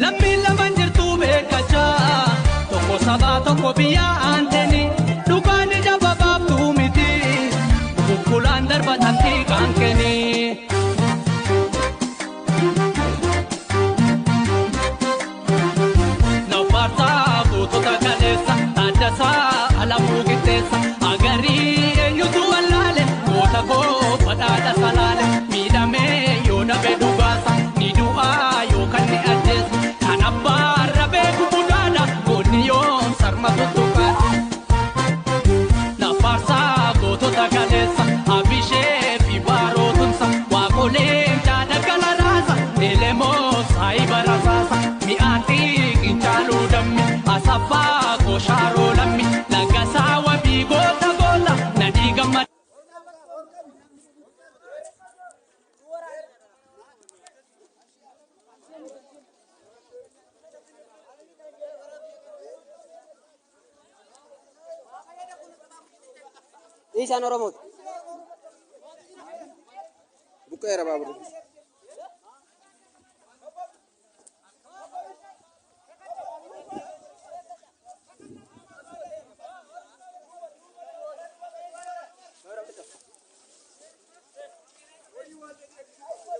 Lammi laman jirtu beekacha tokko saba tokko biyya anteni dhugaani jaba baabtu miti bukkulaan darbatanti kankeni nafarta gootota kaleessa taddasa alamuu qixxeessa agarii eenyutu wallaale goota koo badhaadha salaale miidhamee yoo dhabe dhugaasa ni du'aa yookaan ni ajjeesa kan abbaan rabee gubbuudhaadha goonni yoom sarma tuttuqaa nafarsaa gootota kaleessa abishee fi baarootumsa waaqoleen jaada gala raasa elemoo saayiba rasaasa mi'aatii qincaaluu dammi asaffaa kooshaaroo lammi lagasaa wabii goota goota nadii gammada. Ini sana Oromo. Buka era babu.